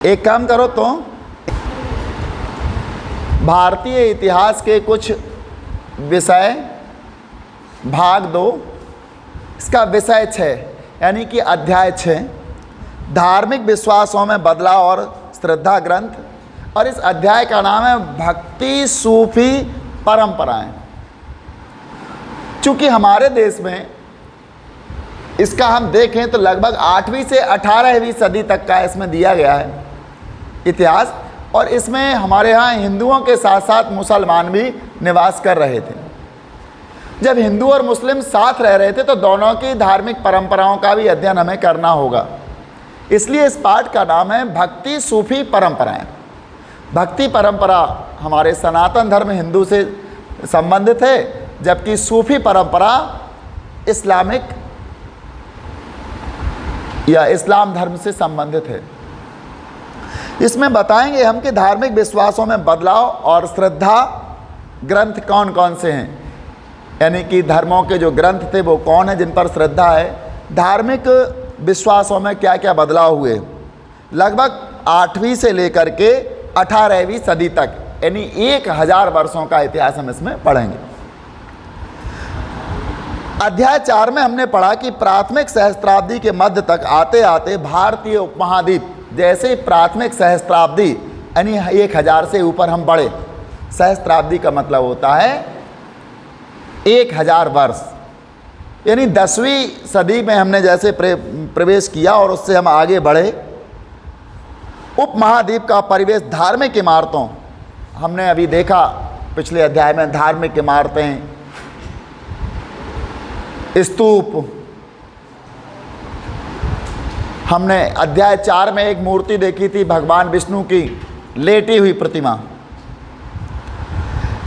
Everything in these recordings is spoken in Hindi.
एक काम करो तो भारतीय इतिहास के कुछ विषय भाग 2 इसका विषय 6 यानी कि अध्याय 6 धार्मिक विश्वासों में बदलाव और श्रद्धा ग्रंथ, और इस अध्याय का नाम है भक्ति सूफी परंपराएं। चूँकि हमारे देश में इसका हम देखें तो लगभग 8वीं से 18वीं सदी तक का इसमें दिया गया है इतिहास, और इसमें हमारे यहाँ हिंदुओं के साथ साथ मुसलमान भी निवास कर रहे थे। जब हिंदू और मुस्लिम साथ रह रहे थे तो दोनों की धार्मिक परंपराओं का भी अध्ययन हमें करना होगा, इसलिए इस पाठ का नाम है भक्ति सूफी परंपराएं। भक्ति परंपरा हमारे सनातन धर्म हिंदू से संबंधित है, जबकि सूफी परंपरा इस्लामिक या इस्लाम धर्म से संबंधित है। इसमें बताएंगे हम कि धार्मिक विश्वासों में बदलाव और श्रद्धा ग्रंथ कौन कौन से हैं, यानी कि धर्मों के जो ग्रंथ थे वो कौन है जिन पर श्रद्धा है, धार्मिक विश्वासों में क्या क्या बदलाव हुए लगभग 8वीं से लेकर के 18वीं सदी तक, यानी 1000 वर्षों का इतिहास हम इसमें पढ़ेंगे। अध्याय 4 में हमने पढ़ा कि प्राथमिक सहस्त्राब्दी के मध्य तक आते आते भारतीय उपमहाद्वीप, जैसे प्राथमिक सहस्त्राब्दी यानी 1000 से ऊपर हम बढ़े, सहस्त्राब्दी का मतलब होता है 1000 वर्ष, यानी 10वीं सदी में हमने जैसे प्रवेश किया और उससे हम आगे बढ़े। उपमहाद्वीप का परिवेश धार्मिक इमारतों, हमने अभी देखा पिछले अध्याय में धार्मिक इमारतें, स्तूप, हमने अध्याय 4 में एक मूर्ति देखी थी भगवान विष्णु की लेटी हुई प्रतिमा।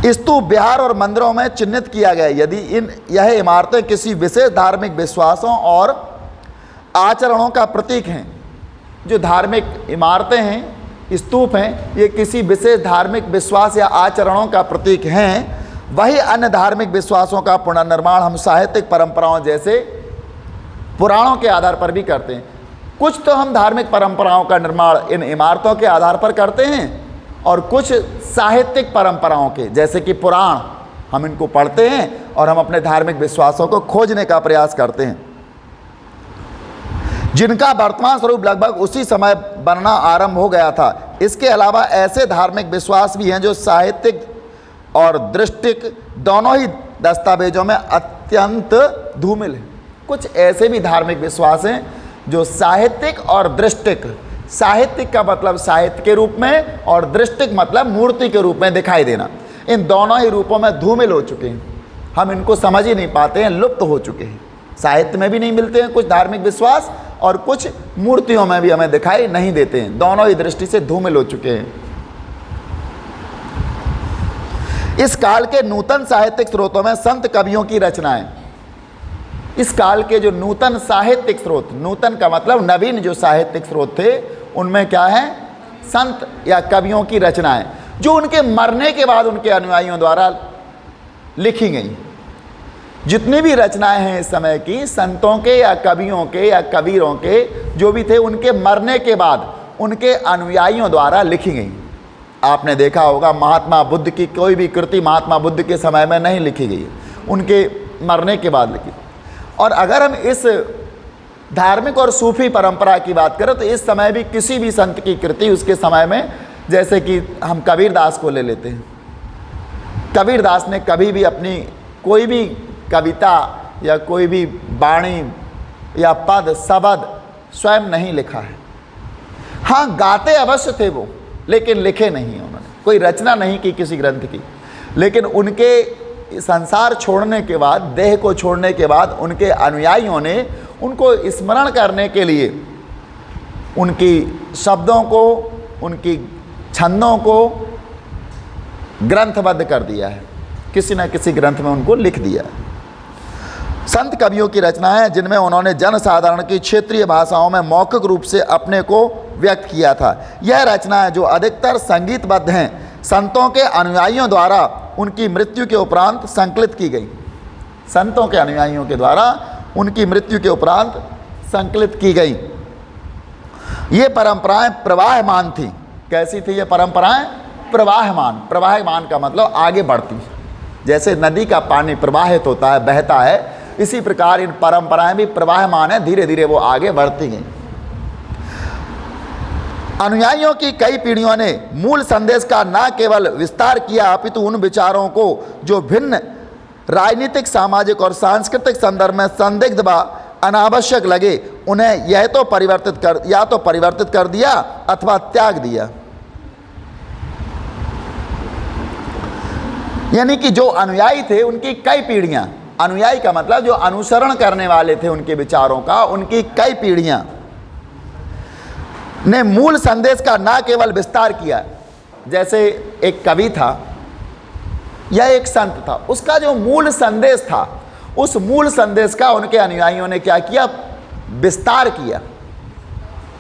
स्तूप विहार और मंदिरों में चिन्हित किया गया यदि यह इमारतें किसी विशेष धार्मिक विश्वासों और आचरणों का प्रतीक हैं। जो धार्मिक इमारतें हैं, स्तूप हैं, ये किसी विशेष धार्मिक विश्वास या आचरणों का प्रतीक हैं। वही अन्य धार्मिक विश्वासों का पुनर्निर्माण हम साहित्यिक परंपराओं जैसे पुराणों के आधार पर भी करते हैं। कुछ तो हम धार्मिक परंपराओं का निर्माण इन इमारतों के आधार पर करते हैं, और कुछ साहित्यिक परंपराओं के जैसे कि पुराण, हम इनको पढ़ते हैं और हम अपने धार्मिक विश्वासों को खोजने का प्रयास करते हैं, जिनका वर्तमान स्वरूप लगभग उसी समय बनना आरंभ हो गया था। इसके अलावा ऐसे धार्मिक विश्वास भी हैं जो साहित्यिक और दृष्टिक दोनों ही दस्तावेजों में अत्यंत धूमिल हैं। कुछ ऐसे भी धार्मिक विश्वास हैं जो साहित्यिक और दृष्टिक, साहित्यिक का मतलब साहित्य के रूप में और दृष्टिक मतलब मूर्ति के रूप में दिखाई देना, इन दोनों ही रूपों में धूमिल हो चुके हैं। हम इनको समझ ही नहीं पाते हैं, लुप्त हो चुके हैं। साहित्य में भी नहीं मिलते हैं कुछ धार्मिक विश्वास, और कुछ मूर्तियों में भी हमें दिखाई नहीं देते हैं, दोनों ही दृष्टि से धूमिल हो चुके हैं। इस काल के नूतन साहित्यिक स्रोतों में संत कवियों की रचनाएं, इस काल के जो नूतन साहित्यिक स्रोत, नूतन का मतलब नवीन जो साहित्यिक स्रोत थे, उनमें क्या है, संत या कवियों की रचनाएं जो उनके मरने के बाद उनके अनुयायियों द्वारा लिखी गई। जितनी भी रचनाएं हैं इस समय की, संतों के या कवियों के या कबीरों के जो भी थे, उनके मरने के बाद उनके अनुयायियों द्वारा लिखी गई। आपने देखा होगा महात्मा बुद्ध की कोई भी कृति महात्मा बुद्ध के समय में नहीं लिखी गई, उनके मरने के बाद लिखी। और अगर हम इस धार्मिक और सूफी परंपरा की बात करें तो इस समय भी किसी भी संत की कृति उसके समय में, जैसे कि हम कबीरदास को ले लेते हैं, कबीरदास ने कभी भी अपनी कोई भी कविता या कोई भी वाणी या पद शब्द स्वयं नहीं लिखा है। हाँ, गाते अवश्य थे वो, लेकिन लिखे नहीं हैं उन्होंने, कोई रचना नहीं की किसी ग्रंथ की। लेकिन उनके संसार छोड़ने के बाद, देह को छोड़ने के बाद, उनके अनुयायियों ने उनको स्मरण करने के लिए उनकी शब्दों को, उनकी छंदों को ग्रंथबद्ध कर दिया है, किसी न किसी ग्रंथ में उनको लिख दिया है। संत कवियों की रचनाएं जिनमें उन्होंने जनसाधारण की क्षेत्रीय भाषाओं में मौखिक रूप से अपने को व्यक्त किया था। यह रचनाएं जो अधिकतर संगीतबद्ध हैं, संतों के अनुयायियों द्वारा उनकी मृत्यु के उपरांत संकलित की गई। संतों के अनुयायियों के द्वारा उनकी मृत्यु के उपरांत संकलित की गई। ये परंपराएं प्रवाहमान थी। कैसी थी ये परंपराएं? प्रवाहमान। प्रवाहमान का मतलब आगे बढ़ती, जैसे नदी का पानी प्रवाहित होता है, बहता है, इसी प्रकार इन परंपराएं भी प्रवाहमान है, धीरे धीरे वो आगे बढ़ती गई। अनुयायियों की कई पीढ़ियों ने मूल संदेश का न केवल विस्तार किया, अपितु उन विचारों को जो भिन्न राजनीतिक, सामाजिक और सांस्कृतिक संदर्भ में संदिग्ध व अनावश्यक लगे, उन्हें या तो परिवर्तित कर दिया अथवा त्याग दिया। यानी कि जो अनुयायी थे उनकी कई पीढ़ियां, अनुयायी का मतलब जो अनुसरण करने वाले थे उनके विचारों का, उनकी कई पीढ़ियां ने मूल संदेश का न केवल विस्तार किया, जैसे एक कवि था या एक संत था, उसका जो मूल संदेश था, उस मूल संदेश का उनके अनुयायियों ने क्या किया? विस्तार किया।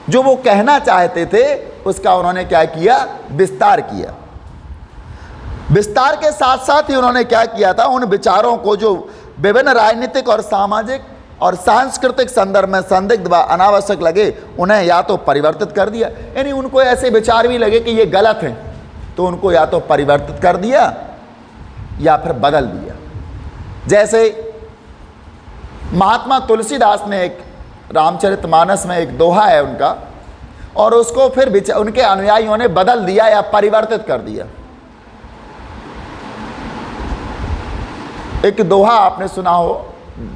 जो वो कहना चाहते थे उसका उन्होंने क्या किया? विस्तार किया। विस्तार के साथ साथ ही उन्होंने क्या किया था? उन विचारों को जो विभिन्न राजनीतिक और सामाजिक और सांस्कृतिक संदर्भ में संदिग्ध व अनावश्यक लगे, उन्हें या तो परिवर्तित कर दिया, यानी उनको ऐसे विचार भी लगे कि ये गलत हैं, तो उनको या तो परिवर्तित कर दिया या फिर बदल दिया। जैसे महात्मा तुलसीदास ने एक रामचरितमानस में एक दोहा है उनका, और उसको फिर उनके अनुयायियों ने बदल दिया या परिवर्तित कर दिया। एक दोहा आपने सुना हो,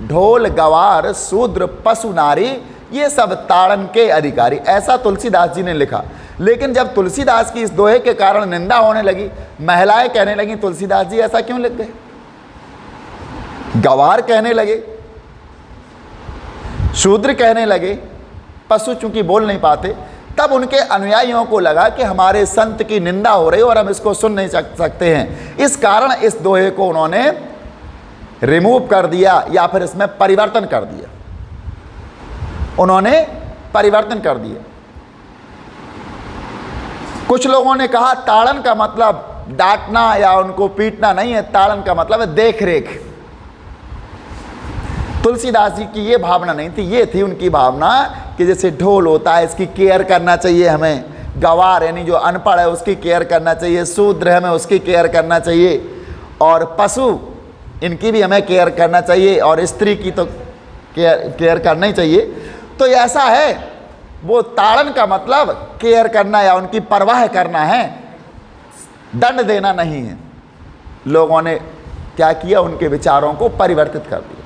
ढोल गवार शूद्र पशु नारी ये सब ताड़न के अधिकारी, ऐसा तुलसीदास जी ने लिखा। लेकिन जब तुलसीदास की इस दोहे के कारण निंदा होने लगी, महिलाएं कहने लगी तुलसीदास जी ऐसा क्यों लिख गए, गवार कहने लगे, शूद्र कहने लगे, पशु चूंकि बोल नहीं पाते, तब उनके अनुयायियों को लगा कि हमारे संत की निंदा हो रही है और हम इसको सुन नहीं सकते हैं। इस कारण इस दोहे को उन्होंने रिमूव कर दिया या फिर इसमें परिवर्तन कर दिया, उन्होंने परिवर्तन कर दिया। कुछ लोगों ने कहा ताड़न का मतलब डांटना या उनको पीटना नहीं है, ताड़न का मतलब है देख रेख। तुलसीदास जी की ये भावना नहीं थी, ये थी उनकी भावना कि जैसे ढोल होता है इसकी केयर करना चाहिए हमें, गवार यानी जो अनपढ़ है उसकी केयर करना चाहिए, शूद्र है हमें उसकी केयर करना चाहिए, और पशु इनकी भी हमें केयर करना चाहिए, और स्त्री की तो केयर करना ही चाहिए। तो ऐसा है, वो ताड़न का मतलब केयर करना या उनकी परवाह करना है, दंड देना नहीं है। लोगों ने क्या किया? उनके विचारों को परिवर्तित कर दिया।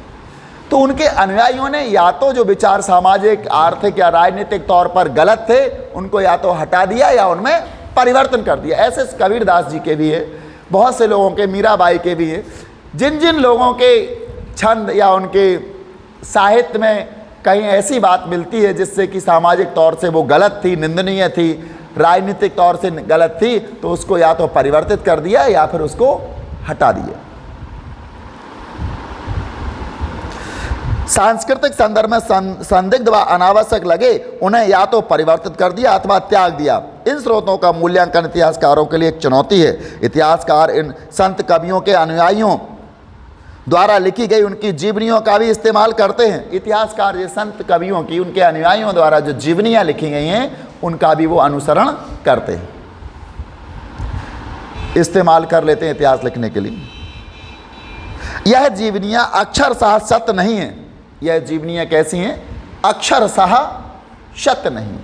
तो उनके अनुयायियों ने या तो जो विचार सामाजिक, आर्थिक या राजनीतिक तौर पर गलत थे उनको या तो हटा दिया या उनमें परिवर्तन कर दिया। ऐसे कबीरदास जी के भी है, बहुत से लोगों के, मीराबाई के भी है। जिन जिन लोगों के छंद या उनके साहित्य में कहीं ऐसी बात मिलती है जिससे कि सामाजिक तौर से वो गलत थी, निंदनीय थी, राजनीतिक तौर से गलत थी, तो उसको या तो परिवर्तित कर दिया या फिर उसको हटा दिया। सांस्कृतिक संदर्भ में संदिग्ध व अनावश्यक लगे, उन्हें या तो परिवर्तित कर दिया अथवा त्याग दिया। इन स्रोतों का मूल्यांकन इतिहासकारों के लिए एक चुनौती है। इतिहासकार इन संत कवियों के अनुयायियों द्वारा लिखी गई उनकी जीवनियों का भी इस्तेमाल करते हैं। इतिहासकार ये संत कवियों की, उनके अनुयायियों द्वारा जो जीवनियाँ लिखी गई हैं उनका भी वो अनुसरण करते हैं, इस्तेमाल कर लेते हैं इतिहास लिखने के लिए। यह जीवनियाँ अक्षरशः सत्य नहीं है। यह जीवनियाँ कैसी हैं? अक्षरशः सत्य नहीं।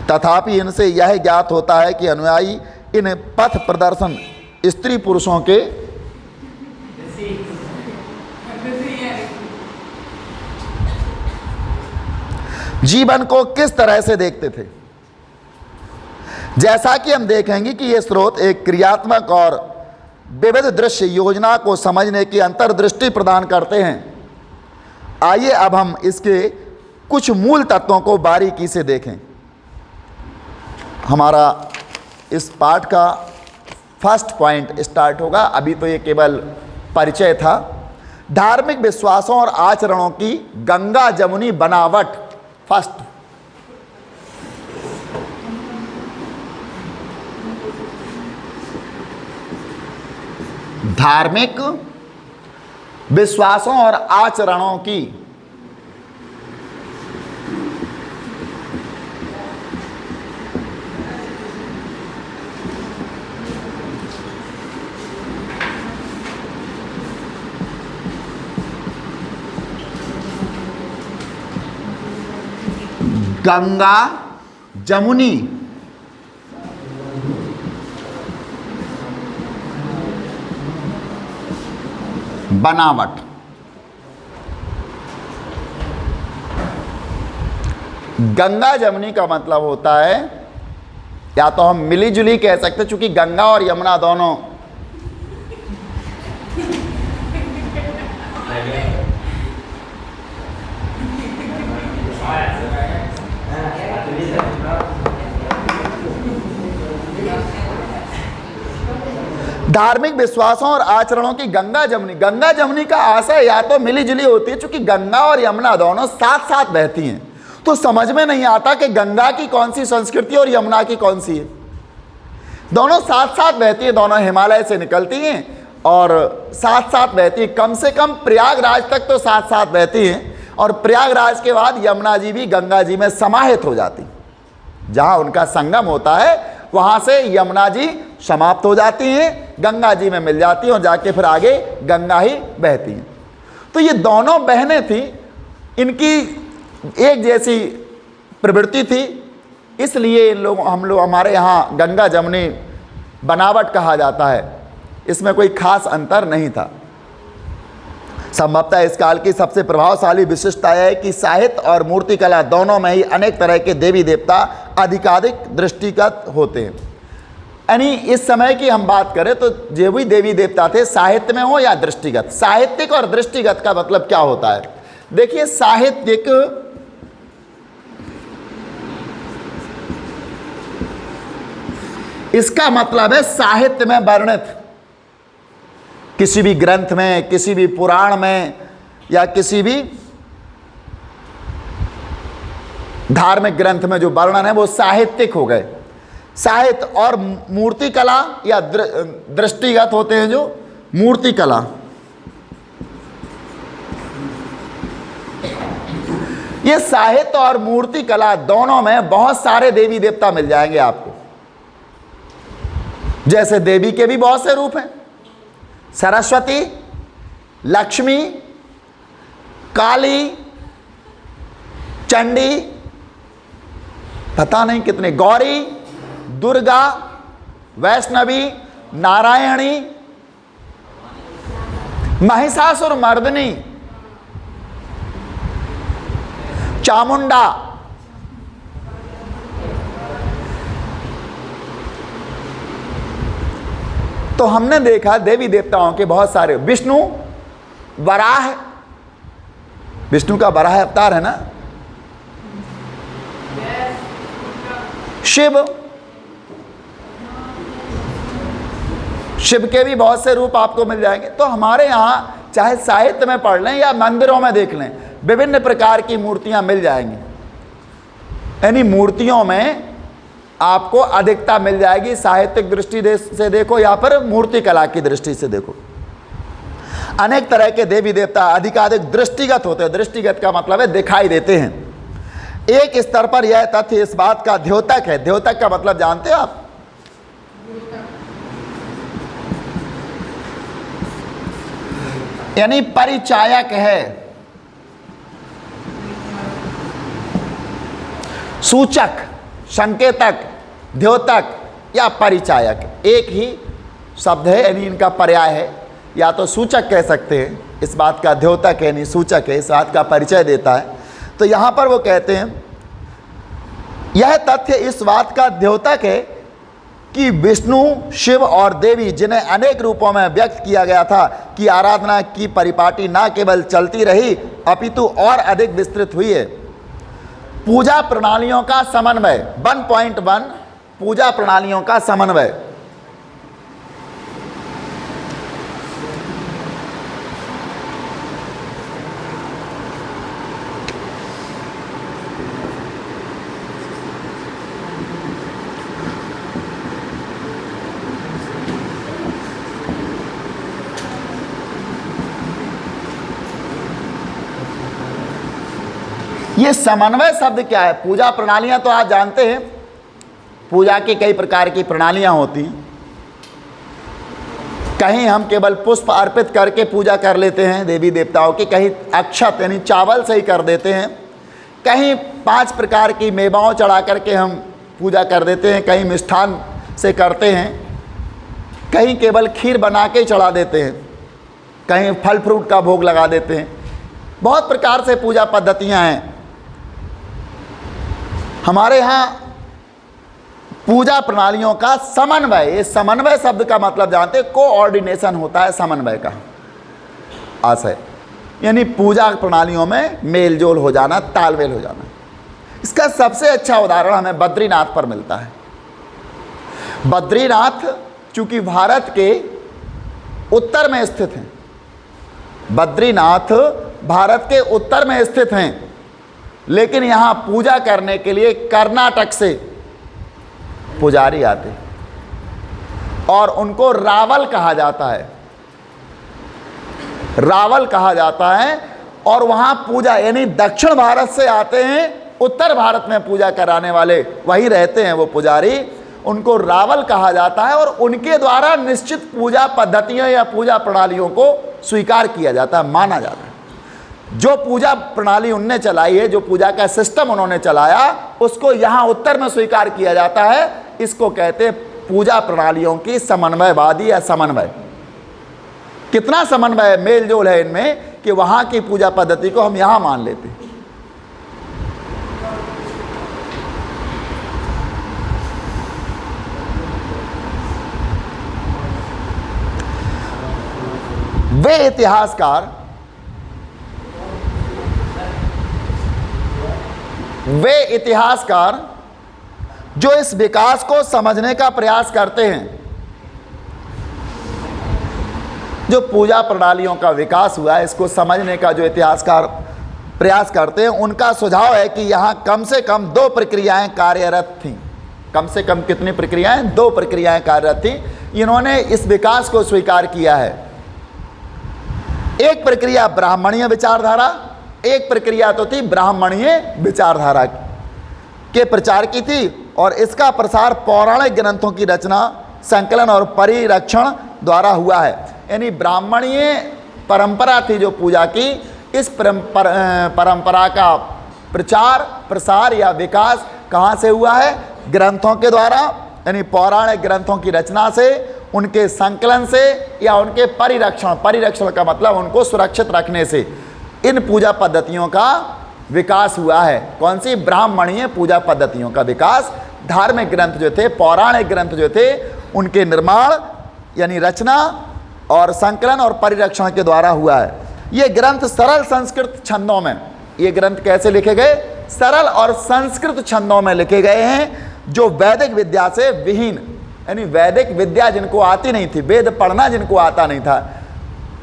तथापि इनसे यह ज्ञात होता है कि अनुयायी इन पथ प्रदर्शन स्त्री पुरुषों के जीवन को किस तरह से देखते थे। जैसा कि हम देखेंगे कि ये स्रोत एक क्रियात्मक और विविध दृश्य योजना को समझने की अंतर्दृष्टि प्रदान करते हैं। आइए अब हम इसके कुछ मूल तत्वों को बारीकी से देखें। हमारा इस पाठ का फर्स्ट पॉइंट स्टार्ट होगा। अभी तो ये केवल परिचय था। धार्मिक विश्वासों और आचरणों की गंगा जमुनी बनावट। फर्स्ट, धार्मिक विश्वासों और आचरणों की गंगा जमुनी बनावट। गंगा जमुनी का मतलब होता है, या तो हम मिली जुली कह सकते हैं, चूंकि गंगा और यमुना दोनों धार्मिक विश्वासों और आचरणों की गंगा जमुनी का आशय या तो मिली जुली होती है, चूंकि गंगा और यमुना दोनों साथ साथ बहती हैं, तो समझ में नहीं आता कि गंगा की कौन सी संस्कृति और यमुना की कौन सी है। दोनों साथ साथ बहती है, दोनों हिमालय से निकलती हैं और साथ साथ बहती है। कम से कम प्रयागराज तक तो साथ साथ बहती हैं, और प्रयागराज के बाद यमुना जी भी गंगा जी में समाहित हो जाती। जहाँ उनका संगम होता है वहाँ से यमुना जी समाप्त हो जाती हैं, गंगा जी में मिल जाती हैं और जाके फिर आगे गंगा ही बहती हैं। तो ये दोनों बहनें थी, इनकी एक जैसी प्रवृत्ति थी, इसलिए इन लोग हमारे यहाँ गंगा जमुनी बनावट कहा जाता है। इसमें कोई खास अंतर नहीं था। संभवतः इस काल की सबसे प्रभावशाली विशिष्टता है कि साहित्य और मूर्तिकला दोनों में ही अनेक तरह के देवी देवता अधिकाधिक दृष्टिगत होते हैं। यानी इस समय की हम बात करें तो जो भी देवी देवता थे, साहित्य में हो या दृष्टिगत। साहित्यिक और दृष्टिगत का मतलब क्या होता है? देखिए, साहित्यिक इसका मतलब है साहित्य में वर्णित, किसी भी ग्रंथ में, किसी भी पुराण में या किसी भी धार्मिक ग्रंथ में जो वर्णन है वो साहित्यिक हो गए। साहित्य और मूर्तिकला या दृष्टिगत होते हैं जो मूर्तिकला। ये साहित्य और मूर्तिकला दोनों में बहुत सारे देवी देवता मिल जाएंगे आपको। जैसे देवी के भी बहुत से रूप हैं, सरस्वती, लक्ष्मी, काली, चंडी, पता नहीं कितने, गौरी, दुर्गा, वैष्णवी, नारायणी, महिषासुर मर्दिनी, चामुंडा, तो हमने देखा देवी देवताओं के बहुत सारे। विष्णु, वराह, विष्णु का वराह अवतार है ना। शिव, शिव के भी बहुत से रूप आपको मिल जाएंगे। तो हमारे यहाँ चाहे साहित्य में पढ़ लें या मंदिरों में देख लें, विभिन्न प्रकार की मूर्तियां मिल जाएंगी। यानी मूर्तियों में आपको अधिकता मिल जाएगी, साहित्यिक दृष्टि से देखो या फिर मूर्ति कला की दृष्टि से देखो। अनेक तरह के देवी देवता अधिकाधिक दृष्टिगत होते हैं। दृष्टिगत का मतलब है दिखाई देते हैं। एक स्तर पर यह तथ्य इस बात का द्योतक है। द्योतक का मतलब जानते हो आप? यानी परिचायक है, सूचक, संकेतक, द्योतक या परिचायक एक ही शब्द है, यानी इनका पर्याय है। या तो सूचक कह सकते हैं, इस बात का द्योतक है, यानी सूचक है, इस बात का परिचय देता है। तो यहाँ पर वो कहते हैं यह तथ्य इस बात का द्योतक है कि विष्णु, शिव और देवी, जिन्हें अनेक रूपों में व्यक्त किया गया था, कि आराधना की परिपाटी न केवल चलती रही अपितु और अधिक विस्तृत हुई है। पूजा प्रणालियों का समन्वय 1.1 पूजा प्रणालियों का समन्वय। ये समन्वय शब्द क्या है? पूजा प्रणालियां तो आप जानते हैं, पूजा की कई प्रकार की प्रणालियां होती हैं। कहीं हम केवल पुष्प अर्पित करके पूजा कर लेते हैं देवी देवताओं की, कहीं अक्षत यानी चावल से ही कर देते हैं, कहीं 5 प्रकार की मेवाओं चढ़ा करके हम पूजा कर देते हैं, कहीं मिष्ठान से करते हैं, कहीं केवल खीर बना के चढ़ा देते हैं, कहीं फल फ्रूट का भोग लगा देते हैं। बहुत प्रकार से पूजा पद्धतियां हैं। हमारे यहाँ पूजा प्रणालियों का समन्वय, ये समन्वय शब्द का मतलब जानते हैं, कोऑर्डिनेशन होता है समन्वय का आशय, यानी पूजा प्रणालियों में मेल जोल हो जाना, तालमेल हो जाना। इसका सबसे अच्छा उदाहरण हमें बद्रीनाथ पर मिलता है। बद्रीनाथ चूंकि भारत के उत्तर में स्थित हैं, बद्रीनाथ भारत के उत्तर में स्थित हैं, लेकिन यहाँ पूजा करने के लिए कर्नाटक से पुजारी आते और उनको रावल कहा जाता है, रावल कहा जाता है। और वहाँ पूजा, यानी दक्षिण भारत से आते हैं, उत्तर भारत में पूजा कराने वाले वहीं रहते हैं वो पुजारी, उनको रावल कहा जाता है। और उनके द्वारा निश्चित पूजा पद्धतियों या पूजा प्रणालियों को स्वीकार किया जाता है, माना जाता है। जो पूजा प्रणाली उनने चलाई है, जो पूजा का सिस्टम उन्होंने चलाया, उसको यहाँ उत्तर में स्वीकार किया जाता है। इसको कहते हैं पूजा प्रणालियों की समन्वयवादी या समन्वय। कितना समन्वय, मेल जोल है इनमें कि वहाँ की पूजा पद्धति को हम यहाँ मान लेते हैं। वे इतिहासकार जो इस विकास को समझने का प्रयास करते हैं, जो पूजा प्रणालियों का विकास हुआ है, इसको समझने का जो इतिहासकार प्रयास करते हैं, उनका सुझाव है कि यहाँ कम से कम 2 प्रक्रियाएं कार्यरत थीं। कम से कम कितनी प्रक्रियाएं? 2 प्रक्रियाएं कार्यरत थीं। इन्होंने इस विकास को स्वीकार किया है। एक प्रक्रिया ब्राह्मणीय विचारधारा, एक प्रक्रिया तो थी ब्राह्मणीय विचारधारा के प्रचार की थी, और इसका प्रसार पौराणिक ग्रंथों की रचना, संकलन और परिरक्षण द्वारा हुआ है। यानी ब्राह्मणीय परंपरा थी जो पूजा की, इस परंपरा का प्रचार प्रसार या विकास कहाँ से हुआ है? ग्रंथों के द्वारा, यानी पौराणिक ग्रंथों की रचना से, उनके संकलन से, या उनके परिरक्षण, परिरक्षण का मतलब उनको सुरक्षित रखने से इन पूजा पद्धतियों का विकास हुआ है। कौन सी? ब्राह्मणीय पूजा पद्धतियों का विकास। धार्मिक ग्रंथ जो थे, पौराणिक ग्रंथ जो थे, उनके निर्माण यानी रचना और संकलन और परिरक्षण के द्वारा हुआ है। ये ग्रंथ सरल संस्कृत छंदों में, ये ग्रंथ कैसे लिखे गए? सरल और संस्कृत छंदों में लिखे गए हैं, जो वैदिक विद्या से विहीन, यानी वैदिक विद्या जिनको आती नहीं थी, वेद पढ़ना जिनको आता नहीं था,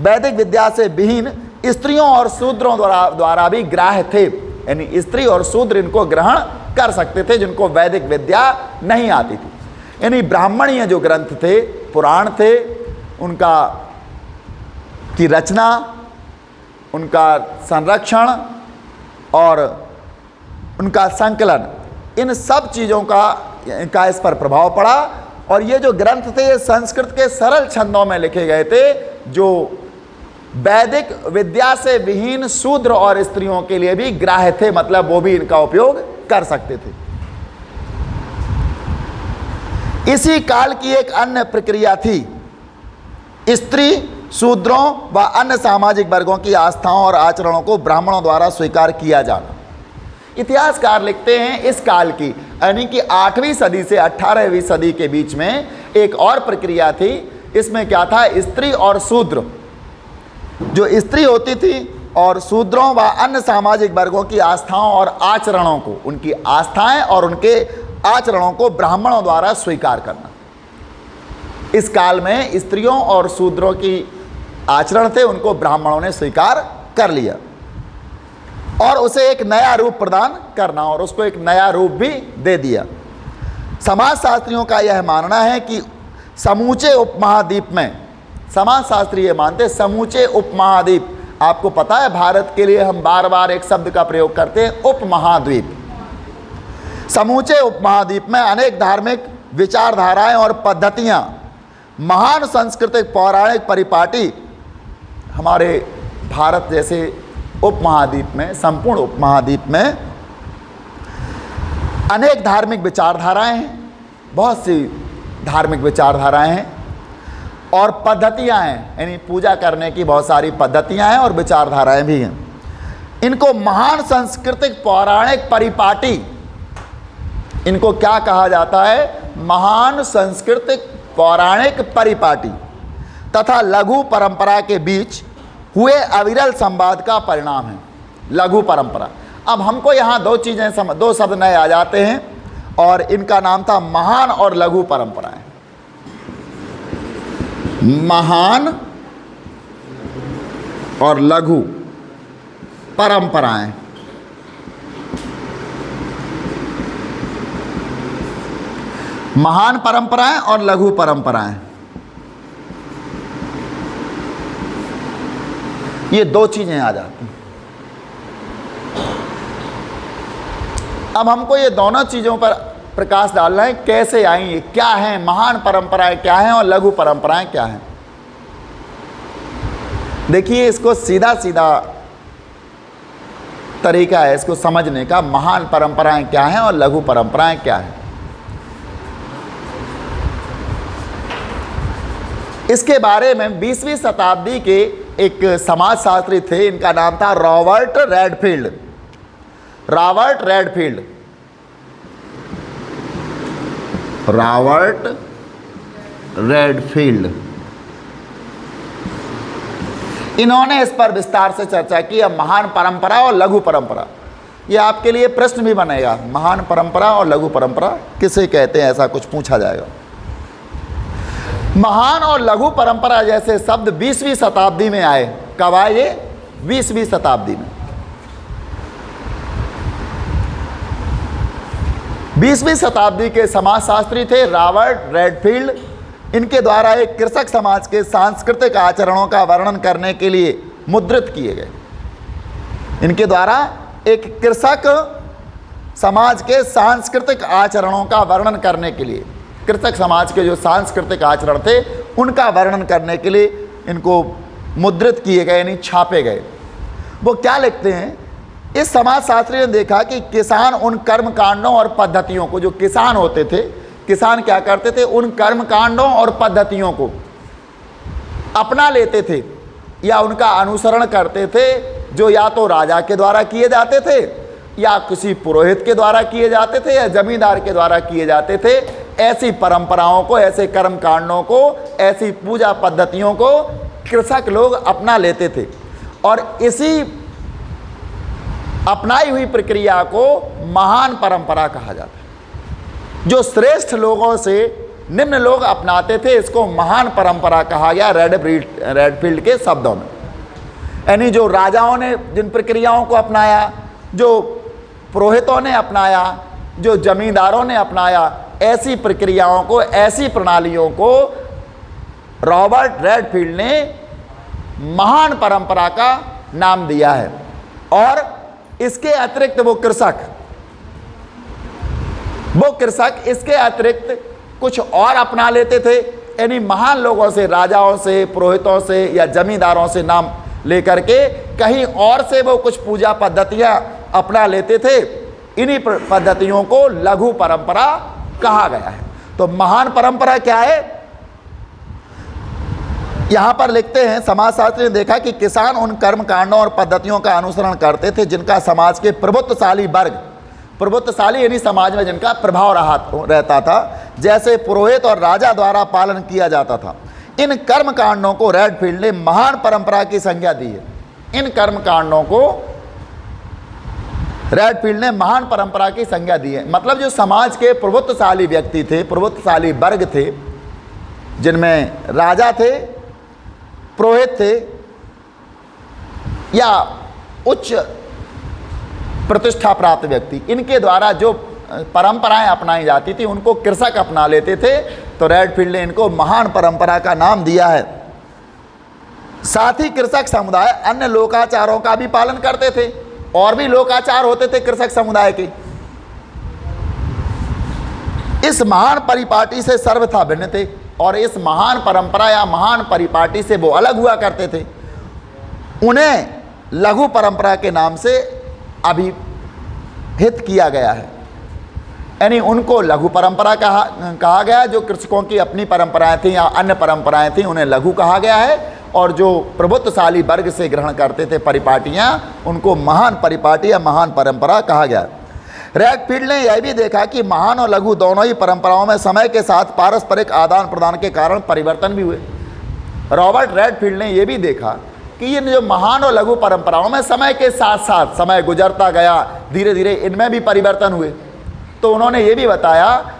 वैदिक विद्या से विहीन स्त्रियों और शूद्रों द्वारा भी ग्राह्य थे। यानी स्त्री और शूद्र इनको ग्रहण कर सकते थे, जिनको वैदिक विद्या नहीं आती थी। यानी ब्राह्मणीय जो ग्रंथ थे, पुराण थे, उनका की रचना, उनका संरक्षण और उनका संकलन, इन सब चीज़ों का इस पर प्रभाव पड़ा। और ये जो ग्रंथ थे, ये संस्कृत के सरल छंदों में लिखे गए थे, जो वैदिक विद्या से विहीन शूद्र और स्त्रियों के लिए भी ग्राह्य थे, मतलब वो भी इनका उपयोग कर सकते थे। इसी काल की एक अन्य प्रक्रिया थी स्त्री, शूद्रों व अन्य सामाजिक वर्गों की आस्थाओं और आचरणों को ब्राह्मणों द्वारा स्वीकार किया जाना। इतिहासकार लिखते हैं इस काल की, यानी कि 8वीं सदी से 18वीं सदी के बीच में एक और प्रक्रिया थी। इसमें क्या था? स्त्री और शूद्र, जो स्त्री होती थी और शूद्रों व अन्य सामाजिक वर्गों की आस्थाओं और आचरणों को, उनकी आस्थाएं और उनके आचरणों को ब्राह्मणों द्वारा स्वीकार करना। इस काल में स्त्रियों और शूद्रों की आचरण थे, उनको ब्राह्मणों ने स्वीकार कर लिया और उसे एक नया रूप प्रदान करना, और उसको एक नया रूप भी दे दिया। समाजशास्त्रियों का यह मानना है कि समूचे उपमहाद्वीप में, समाजशास्त्री ये मानते, समूचे उपमहाद्वीप, आपको पता है भारत के लिए हम बार बार एक शब्द का प्रयोग करते हैं, उपमहाद्वीप। समूचे उपमहाद्वीप में अनेक धार्मिक विचारधाराएं और पद्धतियां महान सांस्कृतिक पौराणिक परिपाटी हमारे भारत जैसे उपमहाद्वीप में, संपूर्ण उपमहाद्वीप में अनेक धार्मिक विचारधाराएं हैं, बहुत सी धार्मिक विचारधाराएं हैं और पद्धतियां हैं, यानी पूजा करने की बहुत सारी पद्धतियां हैं और विचारधाराएं भी हैं। इनको महान सांस्कृतिक पौराणिक परिपाटी, इनको क्या कहा जाता है? महान सांस्कृतिक पौराणिक परिपाटी तथा लघु परंपरा के बीच हुए अविरल संवाद का परिणाम है। लघु परंपरा, अब हमको यहाँ दो चीज़ें दो शब्द नए आ जाते हैं और इनका नाम था महान और लघु परंपराएं। महान और लघु परंपराएं। महान परंपराएं और लघु परंपराएं, ये दो चीजें आ जाती हैं। अब हमको ये दोनों चीजों पर प्रकाश डालना है, कैसे आई ये, क्या है महान परंपराएं, क्या हैं और लघु परंपराएं क्या हैं। देखिए, इसको सीधा सीधा तरीका है इसको समझने का, महान परंपराएं क्या हैं और लघु परंपराएं क्या हैं। इसके बारे में 20वीं शताब्दी के एक समाजशास्त्री थे, इनका नाम था Robert Redfield. Robert Redfield, Robert Redfield, इन्होंने इस पर विस्तार से चर्चा की। अब महान परंपरा और लघु परंपरा, ये आपके लिए प्रश्न भी बनेगा, महान परंपरा और लघु परंपरा किसे कहते हैं, ऐसा कुछ पूछा जाएगा। महान और लघु परंपरा जैसे शब्द 20वीं शताब्दी में आए। कब आए ये? 20वीं शताब्दी में। 20वीं शताब्दी के समाजशास्त्री थे रॉबर्ट रेडफील्ड। इनके द्वारा एक कृषक समाज के सांस्कृतिक आचरणों का वर्णन करने के लिए मुद्रित किए गए। इनके द्वारा एक कृषक समाज के सांस्कृतिक आचरणों का वर्णन करने के लिए, कृषक समाज के जो सांस्कृतिक आचरण थे उनका वर्णन करने के लिए इनको मुद्रित किए गए, यानी छापे गए। वो क्या लिखते हैं? इस समाजशास्त्री ने देखा कि किसान उन कर्म कांडों और पद्धतियों को, जो किसान होते थे, किसान क्या करते थे, उन कर्म कांडों और पद्धतियों को अपना लेते थे या उनका अनुसरण करते थे, जो या तो राजा के द्वारा किए जाते थे या किसी पुरोहित के द्वारा किए जाते थे या जमींदार के द्वारा किए जाते थे। ऐसी परंपराओं को, ऐसे कर्म कांडों को, ऐसी पूजा पद्धतियों को कृषक लोग अपना लेते थे और इसी अपनाई हुई प्रक्रिया को महान परंपरा कहा जाता है। जो श्रेष्ठ लोगों से निम्न लोग अपनाते थे, इसको महान परंपरा कहा गया रेडफील्ड के शब्दों में। यानी जो राजाओं ने जिन प्रक्रियाओं को अपनाया, जो पुरोहितों ने अपनाया, जो जमींदारों ने अपनाया, ऐसी प्रक्रियाओं को, ऐसी प्रणालियों को रॉबर्ट रेडफील्ड ने महान परंपरा का नाम दिया है। और इसके अतिरिक्त वो कृषक इसके अतिरिक्त कुछ और अपना लेते थे। यानी महान लोगों से, राजाओं से, पुरोहितों से या जमींदारों से नाम लेकर के कहीं और से वो कुछ पूजा पद्धतियां अपना लेते थे। इन्हीं पद्धतियों को लघु परंपरा कहा गया है। तो महान परंपरा क्या है? यहां पर लिखते हैं, समाजशास्त्री ने देखा कि किसान उन कर्म कांडों और पद्धतियों का अनुसरण करते थे जिनका समाज के प्रभुत्वशाली वर्ग, प्रभुत्वशाली यानी समाज में जिनका प्रभाव रहता था, जैसे पुरोहित और राजा द्वारा पालन किया जाता था। इन कर्म कांडों को रेडफील्ड ने महान परंपरा की संज्ञा दी है। इन कर्म कांडों को रेडफील्ड ने महान परंपरा की संज्ञा दी है। मतलब जो समाज के प्रभुत्वशाली व्यक्ति थे, प्रभुत्वशाली वर्ग थे, जिनमें राजा थे, पुरोहित थे या उच्च प्रतिष्ठा प्राप्त व्यक्ति, इनके द्वारा जो परंपराएं अपनाई जाती थी उनको कृषक अपना लेते थे। तो रेडफील्ड ने इनको महान परंपरा का नाम दिया है। साथ ही कृषक समुदाय अन्य लोकाचारों का भी पालन करते थे। और भी लोकाचार होते थे कृषक समुदाय के। इस महान परिपाटी से सर्वथा भिन्न थे और इस महान परंपरा या महान परिपाटी से वो अलग हुआ करते थे। उन्हें लघु परंपरा के नाम से अभिहित किया गया है। यानी उनको लघु परंपरा कहा गया। जो कृषकों की अपनी परंपराएं थी या अन्य परंपराएं थी उन्हें लघु कहा गया है, और जो प्रभुत्वशाली वर्ग से ग्रहण करते थे परिपाटियां उनको महान परिपाटी या महान परंपरा कहा गया। रैडफील्ड ने यह भी देखा कि महान और लघु दोनों ही परंपराओं में समय के साथ पारस्परिक आदान प्रदान के कारण परिवर्तन भी हुए। रॉबर्ट रैडफील्ड ने यह भी देखा कि ये जो महान और लघु परंपराओं में समय के साथ साथ समय गुजरता गया, धीरे धीरे इनमें भी परिवर्तन हुए। तो उन्होंने ये भी बताया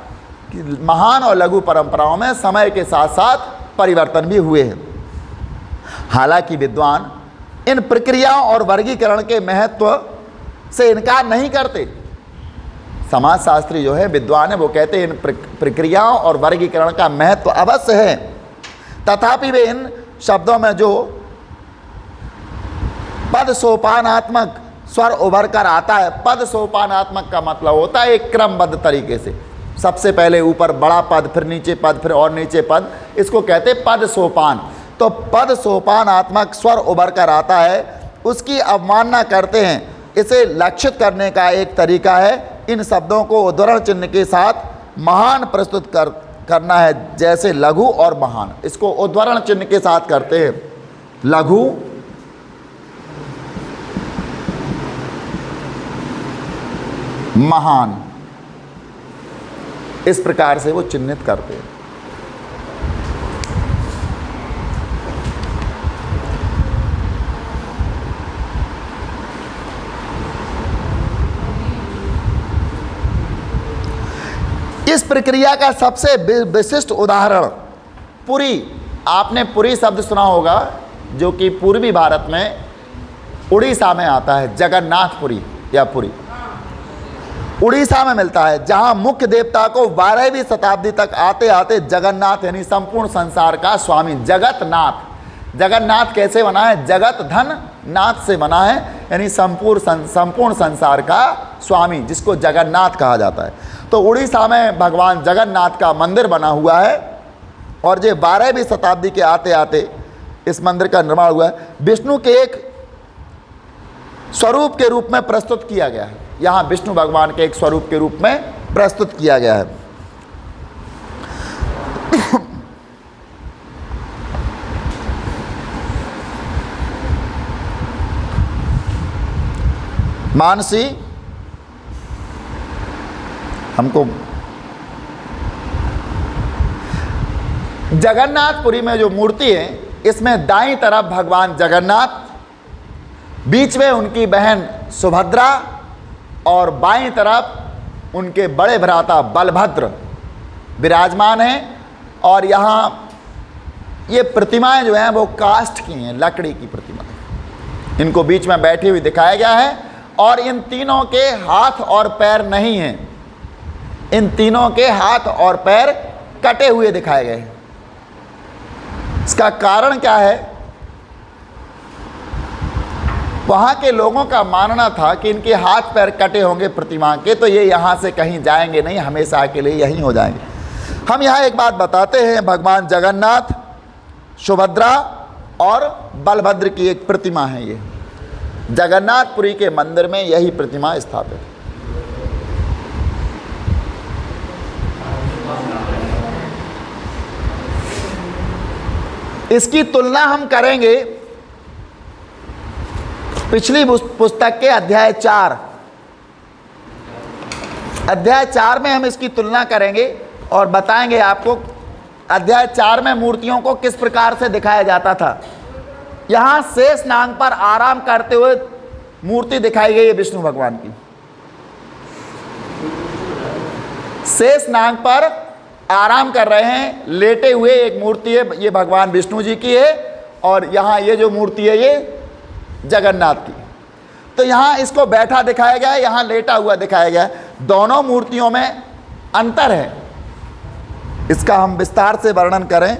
कि महान और लघु परंपराओं में समय के साथ साथ परिवर्तन भी हुए हैं। हालांकि विद्वान इन प्रक्रियाओं और वर्गीकरण के महत्व से इनकार नहीं करते। समाजशास्त्री जो है, विद्वान है, वो कहते हैं इन प्रक्रियाओं और वर्गीकरण का महत्व अवश्य है, तथापि वे इन शब्दों में जो पद सोपानात्मक स्वर उभर कर आता है, पद सोपानात्मक का मतलब होता है एक क्रमबद्ध तरीके से, सबसे पहले ऊपर बड़ा पद, फिर नीचे पद, फिर और नीचे पद, इसको कहते हैं पद सोपान। तो पद सोपानात्मक स्वर उभर कर आता है, उसकी अवमानना करते हैं। इसे लक्षित करने का एक तरीका है इन शब्दों को उद्धरण चिन्ह के साथ महान प्रस्तुत करना है, जैसे लघु और महान। इसको उद्धरण चिन्ह के साथ करते हैं, लघु महान, इस प्रकार से वो चिन्हित करते हैं। इस प्रक्रिया का सबसे विशिष्ट उदाहरण पुरी, आपने पुरी शब्द सुना होगा, जो कि पूर्वी भारत में उड़ीसा में आता है, जगन्नाथपुरी या पुरी उड़ीसा में मिलता है, जहां मुख्य देवता को 12वीं शताब्दी तक आते आते जगन्नाथ यानी संपूर्ण संसार का स्वामी, जगतनाथ। जगन्नाथ कैसे बना है? जगत धन नाथ से बना है, यानी संपूर्ण संसार का स्वामी, जिसको जगन्नाथ कहा जाता है। तो उड़ीसा में भगवान जगन्नाथ का मंदिर बना हुआ है, और ये 12वीं शताब्दी के आते आते इस मंदिर का निर्माण हुआ है। विष्णु के एक स्वरूप के रूप में प्रस्तुत किया गया है, यहाँ विष्णु भगवान के एक स्वरूप के रूप में प्रस्तुत किया गया है। मानसी हमको जगन्नाथपुरी में जो मूर्ति है, इसमें दाईं तरफ भगवान जगन्नाथ, बीच में उनकी बहन सुभद्रा, और बाईं तरफ उनके बड़े भ्राता बलभद्र विराजमान हैं। और यहाँ ये प्रतिमाएं जो हैं वो काष्ठ की हैं, लकड़ी की प्रतिमाएं, इनको बीच में बैठे हुए दिखाया गया है। और इन तीनों के हाथ और पैर नहीं हैं, इन तीनों के हाथ और पैर कटे हुए दिखाए गए हैं। इसका कारण क्या है? वहाँ के लोगों का मानना था कि इनके हाथ पैर कटे होंगे प्रतिमा के, तो ये यहाँ से कहीं जाएंगे नहीं, हमेशा के लिए यहीं हो जाएंगे। हम यहाँ एक बात बताते हैं, भगवान जगन्नाथ, सुभद्रा और बलभद्र की एक प्रतिमा है। ये जगन्नाथपुरी के मंदिर में यही प्रतिमा स्थापित है। इसकी तुलना हम करेंगे पिछली पुस्तक के अध्याय 4 में हम इसकी तुलना करेंगे और बताएंगे आपको अध्याय 4 में मूर्तियों को किस प्रकार से दिखाया जाता था। यहाँ शेष नाग पर आराम करते हुए मूर्ति दिखाई गई है विष्णु भगवान की। शेष नाग पर आराम कर रहे हैं, लेटे हुए एक मूर्ति है, ये भगवान विष्णु जी की है, और यहाँ ये जो मूर्ति है ये जगन्नाथ की। तो यहाँ इसको बैठा दिखाया गया है, यहाँ लेटा हुआ दिखाया गया है। दोनों मूर्तियों में अंतर है, इसका हम विस्तार से वर्णन करें।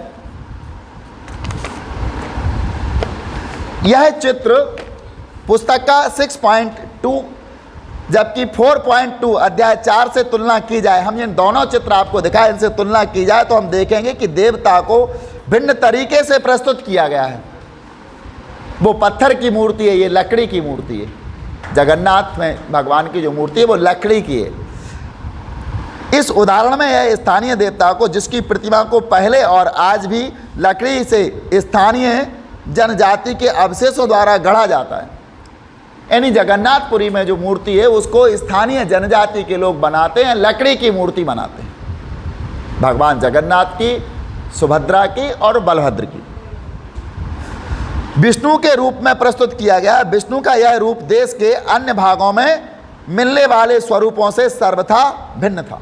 यह चित्र पुस्तक का 6.2 जबकि 4.2 अध्याय 4 से तुलना की जाए, हम इन दोनों चित्र आपको दिखाए, इनसे तुलना की जाए तो हम देखेंगे कि देवता को भिन्न तरीके से प्रस्तुत किया गया है। वो पत्थर की मूर्ति है, ये लकड़ी की मूर्ति है। जगन्नाथ में भगवान की जो मूर्ति है वो लकड़ी की है। इस उदाहरण में यह स्थानीय देवता को, जिसकी प्रतिमा को पहले और आज भी लकड़ी से स्थानीय जनजाति के अवशेषों द्वारा गढ़ा जाता है। यानी जगन्नाथपुरी में जो मूर्ति है उसको स्थानीय जनजाति के लोग बनाते हैं, लकड़ी की मूर्ति बनाते हैं भगवान जगन्नाथ की, सुभद्रा की और बलभद्र की। विष्णु के रूप में प्रस्तुत किया गया। विष्णु का यह रूप देश के अन्य भागों में मिलने वाले स्वरूपों से सर्वथा भिन्न था।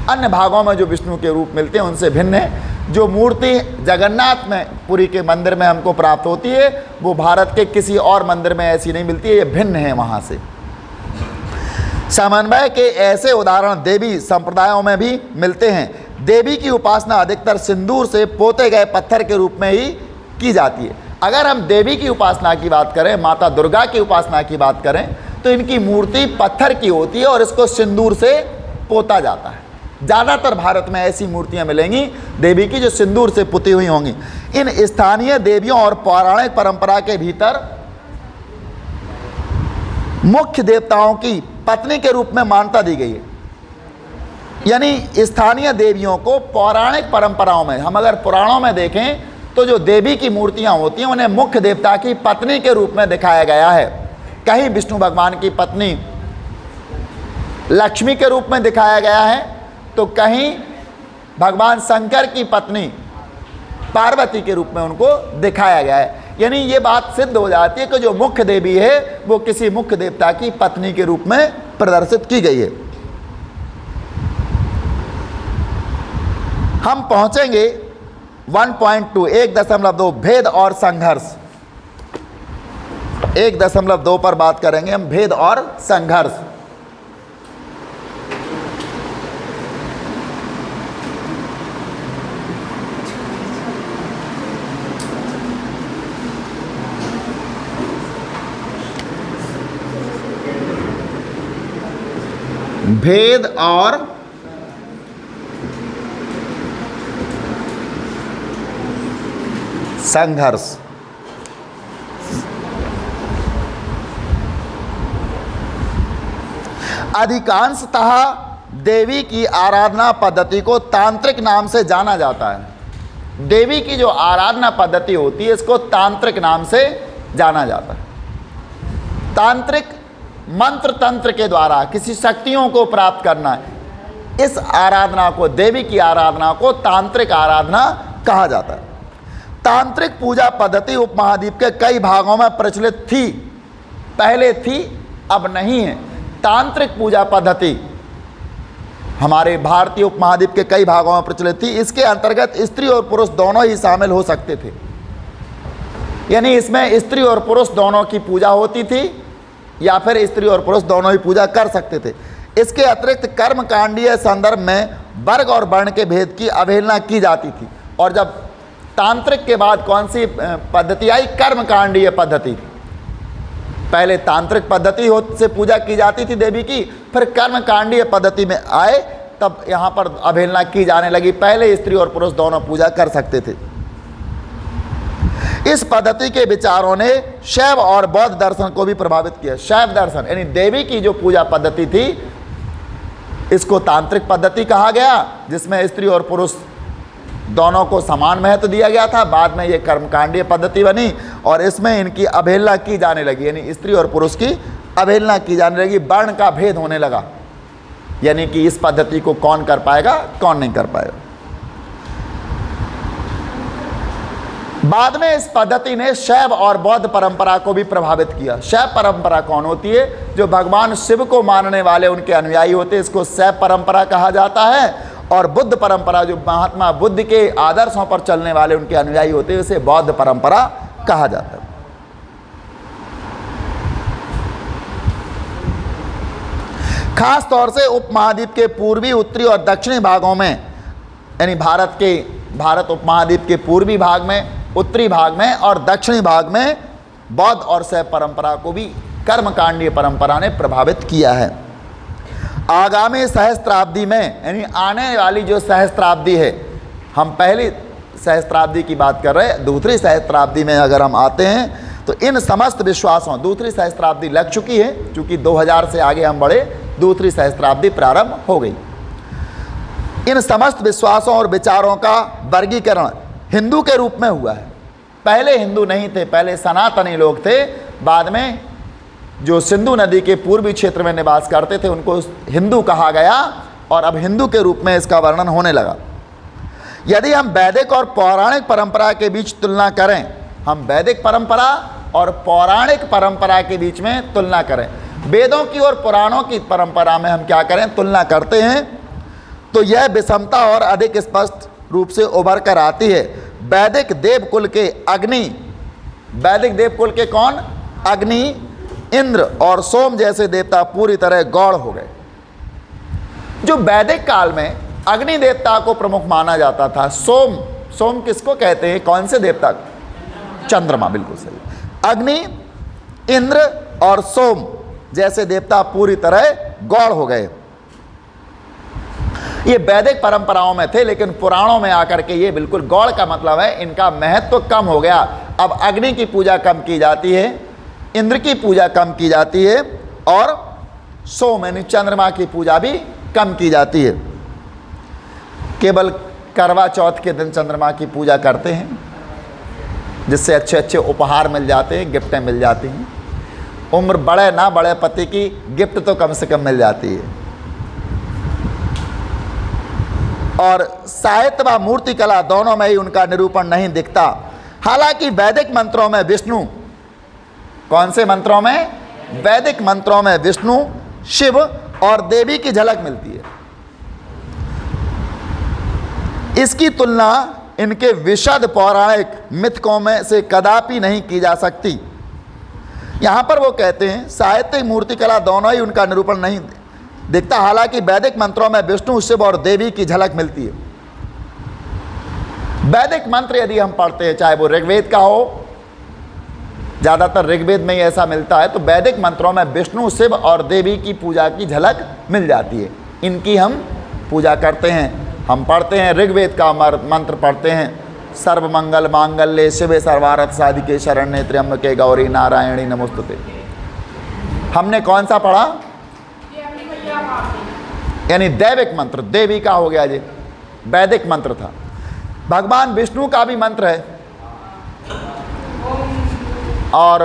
अन्य भागों में जो विष्णु के रूप मिलते हैं उनसे भिन्न है। जो मूर्ति जगन्नाथ में पुरी के मंदिर में हमको प्राप्त होती है वो भारत के किसी और मंदिर में ऐसी नहीं मिलती है, ये भिन्न है वहाँ से। समन्वय के ऐसे उदाहरण देवी संप्रदायों में भी मिलते हैं। देवी की उपासना अधिकतर सिंदूर से पोते गए पत्थर के रूप में ही की जाती है। अगर हम देवी की उपासना की बात करें, माता दुर्गा की उपासना की बात करें, तो इनकी मूर्ति पत्थर की होती है और इसको सिंदूर से पोता जाता है। ज़्यादातर भारत में ऐसी मूर्तियां मिलेंगी देवी की जो सिंदूर से पुती हुई होंगी। इन स्थानीय देवियों और पौराणिक परंपरा के भीतर मुख्य देवताओं की पत्नी के रूप में मान्यता दी गई है। यानी स्थानीय देवियों को पौराणिक परंपराओं में, हम अगर पुराणों में देखें तो जो देवी की मूर्तियां होती हैं उन्हें मुख्य देवता की पत्नी के रूप में दिखाया गया है। कहीं विष्णु भगवान की पत्नी लक्ष्मी के रूप में दिखाया गया है, तो कहीं भगवान शंकर की पत्नी पार्वती के रूप में उनको दिखाया गया है। यानी ये बात सिद्ध हो जाती है कि जो मुख्य देवी है वो किसी मुख्य देवता की पत्नी के रूप में प्रदर्शित की गई है। हम पहुंचेंगे 1.2 1.2 भेद और संघर्ष। 1.2 पर बात करेंगे हम, भेद और संघर्ष। भेद और संघर्ष। अधिकांशतः देवी की आराधना पद्धति को तांत्रिक नाम से जाना जाता है। देवी की जो आराधना पद्धति होती है इसको तांत्रिक नाम से जाना जाता है। तांत्रिक मंत्र तंत्र के द्वारा किसी शक्तियों को प्राप्त करना है। इस आराधना को, देवी की आराधना को तांत्रिक आराधना कहा जाता है। तांत्रिक पूजा पद्धति उपमहाद्वीप के कई भागों में प्रचलित थी। पहले थी, अब नहीं है। तांत्रिक पूजा पद्धति हमारे भारतीय उपमहाद्वीप के कई भागों में प्रचलित थी। इसके अंतर्गत स्त्री और पुरुष दोनों ही शामिल हो सकते थे। यानी इसमें स्त्री और पुरुष दोनों की पूजा होती थी या फिर स्त्री और पुरुष दोनों ही पूजा कर सकते थे। इसके अतिरिक्त कर्मकांडीय संदर्भ में वर्ग और वर्ण के भेद की अवहेलना की जाती थी। और जब तांत्रिक के बाद कौन सी पद्धति आई? कर्मकांडीय पद्धति। पहले तांत्रिक पद्धति से पूजा की जाती थी देवी की, फिर कर्मकांडीय पद्धति में आए तब यहाँ पर अवहेलना की जाने लगी। पहले स्त्री और पुरुष दोनों पूजा कर सकते थे। इस पद्धति के विचारों ने शैव और बौद्ध दर्शन को भी प्रभावित किया। शैव दर्शन यानी देवी की जो पूजा पद्धति थी इसको तांत्रिक पद्धति कहा गया, जिसमें स्त्री और पुरुष दोनों को समान महत्व दिया गया था। बाद में ये कर्मकांडीय पद्धति बनी और इसमें इनकी अवहेलना की जाने लगी, यानी स्त्री और पुरुष की अवहेलना की जाने लगी। वर्ण का भेद होने लगा, यानी कि इस पद्धति को कौन कर पाएगा, कौन नहीं कर पाएगा। बाद में इस पद्धति ने शैव और बौद्ध परंपरा को भी प्रभावित किया। शैव परंपरा कौन होती है? जो भगवान शिव को मानने वाले उनके अनुयायी होते हैं, इसको शैव परंपरा कहा जाता है। और बुद्ध परंपरा, जो महात्मा बुद्ध के आदर्शों पर चलने वाले उनके अनुयायी होते हैं, उसे बौद्ध परंपरा कहा जाता है। खास तौर से उपमहाद्वीप के पूर्वी, उत्तरी और दक्षिणी भागों में, यानी भारत उपमहाद्वीप के पूर्वी भाग में, उत्तरी भाग में और दक्षिणी भाग में बौद्ध और शैव परंपरा को भी कर्मकांडीय परंपरा ने प्रभावित किया है। आगामी सहस्त्राब्दी में, यानी आने वाली जो सहस्त्राब्दी है, हम पहली सहस्त्राब्दी की बात कर रहे हैं, दूसरी सहस्त्राब्दी में अगर हम आते हैं तो इन समस्त विश्वासों, दूसरी सहस्त्राब्दी लग चुकी है, चूँकि 2000 से आगे हम बढ़े, दूसरी सहस्त्राब्दी प्रारंभ हो गई। इन समस्त विश्वासों और विचारों का वर्गीकरण हिंदू के रूप में हुआ है। पहले हिंदू नहीं थे, पहले सनातनी लोग थे, बाद में जो सिंधु नदी के पूर्वी क्षेत्र में निवास करते थे उनको हिंदू कहा गया और अब हिंदू के रूप में इसका वर्णन होने लगा। यदि हम वैदिक और पौराणिक परंपरा के बीच तुलना करें, हम वैदिक परंपरा और पौराणिक परंपरा के बीच में तुलना करें, वेदों की और पुराणों की परंपरा में हम क्या करें, तुलना करते हैं, तो यह विषमता और अधिक स्पष्ट रूप से उभर कर आती है। वैदिक देवकुल के अग्नि, वैदिक देवकुल के कौन, अग्नि, इंद्र और सोम जैसे देवता पूरी तरह गौड़ हो गए। जो वैदिक काल में अग्नि देवता को प्रमुख माना जाता था, सोम, सोम किसको कहते हैं, कौन से देवता, चंद्रमा, बिल्कुल सही। अग्नि, इंद्र और सोम जैसे देवता पूरी तरह गौड़ हो गए। ये वैदिक परंपराओं में थे, लेकिन पुराणों में आकर के ये बिल्कुल गौड़ का मतलब है इनका महत्व कम हो गया। अब अग्नि की पूजा कम की जाती है, इंद्र की पूजा कम की जाती है और सोम यानी चंद्रमा की पूजा भी कम की जाती है। केवल करवा चौथ के दिन चंद्रमा की पूजा करते हैं, जिससे अच्छे अच्छे उपहार मिल जाते हैं, गिफ्टें मिल जाती हैं। उम्र बढ़े ना बढ़े, पति की गिफ्ट तो कम से कम मिल जाती है। और साहित्य व मूर्तिकला दोनों में ही उनका निरूपण नहीं दिखता। हालांकि वैदिक मंत्रों में विष्णु, कौन से मंत्रों में, वैदिक मंत्रों में विष्णु, शिव और देवी की झलक मिलती है। इसकी तुलना इनके विशद पौराणिक मिथकों में से कदापि नहीं की जा सकती। यहाँ पर वो कहते हैं साहित्यिक मूर्तिकला दोनों ही उनका निरूपण नहीं दिखता। हालांकि वैदिक मंत्रों में विष्णु, शिव और देवी की झलक मिलती है। वैदिक मंत्र यदि हम पढ़ते हैं, चाहे वो ऋग्वेद का हो, ज़्यादातर ऋग्वेद में ही ऐसा मिलता है, तो वैदिक मंत्रों में विष्णु, शिव और देवी की पूजा की झलक मिल जाती है। इनकी हम पूजा करते हैं। हम पढ़ते हैं ऋग्वेद का मंत्र पढ़ते हैं, सर्वमंगल मांगल्ये शिवे सर्वार्थ साधिके शरण्ये त्र्यंबके गौरी नारायणी नमोस्तुते। हमने कौन सा पढ़ा, यानी दैविक मंत्र, देवी का हो गया जी, वैदिक मंत्र था। भगवान विष्णु का भी मंत्र है और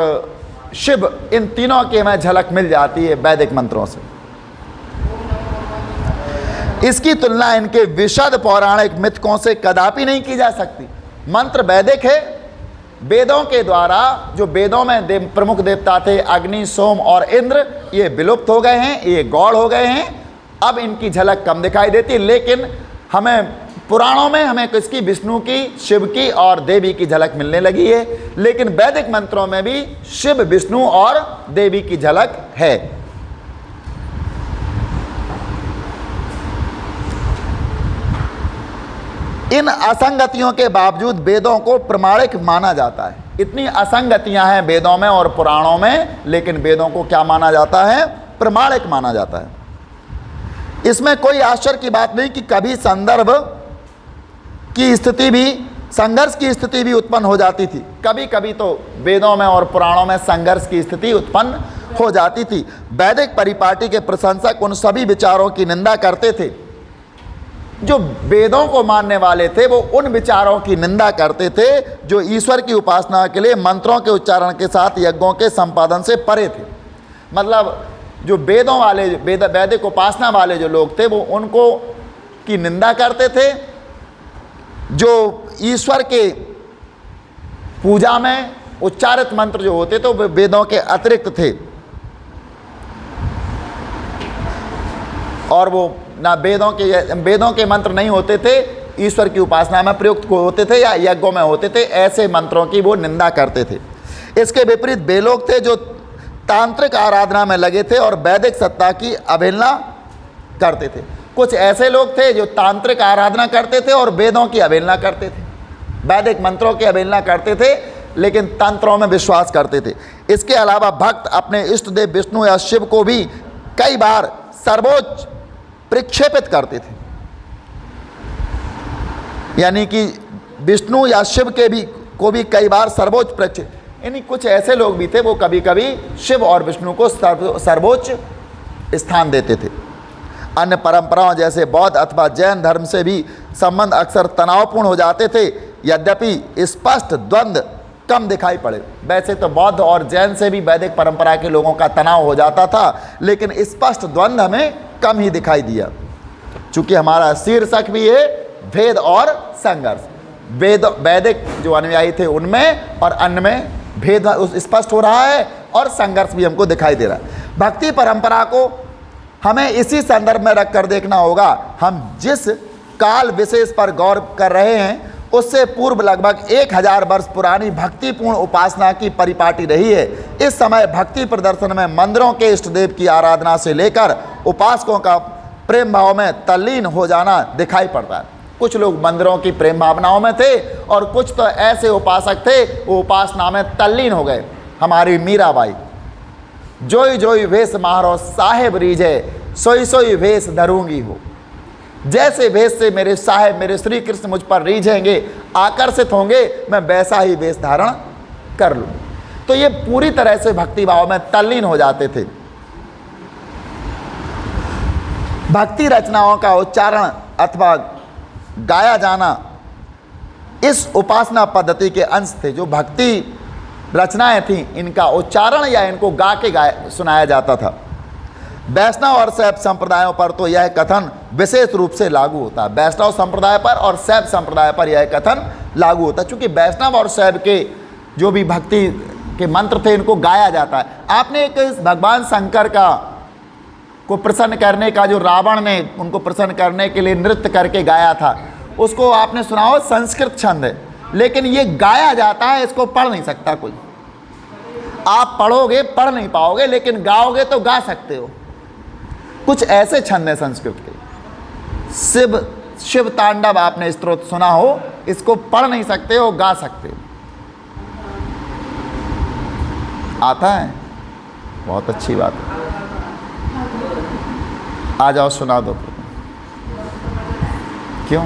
शिव, इन तीनों के में झलक मिल जाती है वैदिक मंत्रों से। इसकी तुलना इनके विशद पौराणिक मिथकों से कदापि नहीं की जा सकती। मंत्र वैदिक है, वेदों के द्वारा, जो वेदों में प्रमुख देवता थे अग्नि, सोम और इंद्र, ये विलुप्त हो गए हैं, ये गौड़ हो गए हैं। अब इनकी झलक कम दिखाई देती, लेकिन हमें पुराणों में हमें किसकी, विष्णु की, शिव की और देवी की झलक मिलने लगी है। लेकिन वैदिक मंत्रों में भी शिव, विष्णु और देवी की झलक है। इन असंगतियों के बावजूद वेदों को प्रमाणिक माना जाता है। इतनी असंगतियां हैं वेदों में और पुराणों में, लेकिन वेदों को क्या माना जाता है, प्रमाणिक माना जाता है। इसमें कोई आश्चर्य की बात नहीं कि कभी संदर्भ की स्थिति भी, संघर्ष की स्थिति भी उत्पन्न हो जाती थी। कभी कभी तो वेदों में और पुराणों में संघर्ष की स्थिति उत्पन्न हो जाती थी। वैदिक परिपाटी के प्रशंसक उन सभी विचारों की निंदा करते थे। जो वेदों को मानने वाले थे वो उन विचारों की निंदा करते थे जो ईश्वर की उपासना के लिए मंत्रों के उच्चारण के साथ यज्ञों के संपादन से परे थे। मतलब जो वेदों वाले, वैदिक उपासना वाले जो लोग थे वो उनको की निंदा करते थे। जो ईश्वर के पूजा में उच्चारित मंत्र जो होते थे वो वेदों के अतिरिक्त थे और वो ना वेदों के मंत्र नहीं होते थे, ईश्वर की उपासना में प्रयुक्त होते थे या यज्ञों में होते थे, ऐसे मंत्रों की वो निंदा करते थे। इसके विपरीत वे लोग थे जो तांत्रिक आराधना में लगे थे और वैदिक सत्ता की अवहेलना करते थे। कुछ ऐसे लोग थे जो तांत्रिक आराधना करते थे और वेदों की अवहेलना करते थे, वैदिक मंत्रों की अवहेलना करते थे, लेकिन तंत्रों में विश्वास करते थे। इसके अलावा भक्त अपने इष्ट देव विष्णु या शिव को भी कई बार सर्वोच्च प्रक्षेपित करते थे, यानी कि विष्णु या शिव को भी कई बार सर्वोच्च प्रक्षेप, यानी कुछ ऐसे लोग भी थे वो कभी कभी शिव और विष्णु को सर्वोच्च स्थान देते थे। अन्य परंपराओं जैसे बौद्ध अथवा जैन धर्म से भी संबंध अक्सर तनावपूर्ण हो जाते थे, यद्यपि स्पष्ट द्वंद्व कम दिखाई पड़े। वैसे तो बौद्ध और जैन से भी वैदिक परंपरा के लोगों का तनाव हो जाता था, लेकिन स्पष्ट द्वंद्व हमें कम ही दिखाई दिया। चूंकि हमारा शीर्षक भी है भेद और संघर्ष। वैदिक जो अनुयायी थे उनमें और अन्य में भेद स्पष्ट हो रहा है और संघर्ष भी हमको दिखाई दे रहा है। भक्ति परंपरा को हमें इसी संदर्भ में रखकर देखना होगा। हम जिस काल विशेष पर गौर कर रहे हैं उससे पूर्व लगभग 1000 वर्ष पुरानी भक्तिपूर्ण उपासना की परिपाटी रही है। इस समय भक्ति प्रदर्शन में मंदिरों के इष्ट देव की आराधना से लेकर उपासकों का प्रेम भाव में तल्लीन हो जाना दिखाई पड़ता है। कुछ लोग मंदिरों की प्रेम भावनाओं में थे और कुछ तो ऐसे उपासक थे वो उपासना में तल्लीन हो गए। हमारी मीराबाई, जोई जोई वेश मारो साहेब रीझे, सोई सोई वेश धरूंगी हो। जैसे वेश से मेरे साहेब मेरे श्री कृष्ण मुझ पर रीझेंगे, आकर्षित होंगे, मैं वैसा ही वेश धारण कर लूँ। तो ये पूरी तरह से भक्ति भाव में तल्लीन हो जाते थे। भक्ति रचनाओं का उच्चारण अथवा गाया जाना इस उपासना पद्धति के अंश थे। जो भक्ति रचनाएं थीं इनका उच्चारण या इनको गा के सुनाया जाता था। वैष्णव और शैव संप्रदायों पर तो यह कथन विशेष रूप से लागू होता है। वैष्णव संप्रदाय पर और शैव संप्रदाय पर यह कथन लागू होता है, क्योंकि वैष्णव और शैव के जो भी भक्ति के मंत्र थे इनको गाया जाता है। आपने एक भगवान शंकर को प्रसन्न करने का, जो रावण ने उनको प्रसन्न करने के लिए नृत्य करके गाया था, उसको आपने सुना हो, संस्कृत छंद है, लेकिन ये गाया जाता है, इसको पढ़ नहीं सकता कोई। आप पढ़ोगे पढ़ नहीं पाओगे, लेकिन गाओगे तो गा सकते हो। कुछ ऐसे छंद हैं संस्कृत के। शिव तांडव आपने स्तोत्र सुना हो, इसको पढ़ नहीं सकते हो, गा सकते हो। आता है, बहुत अच्छी बात है। आ जाओ सुना दो। क्यों?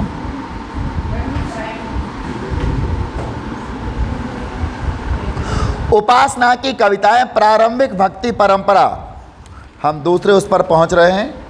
उपासना की कविताएं, प्रारंभिक भक्ति परंपरा। हम दूसरे उस पर पहुंच रहे हैं।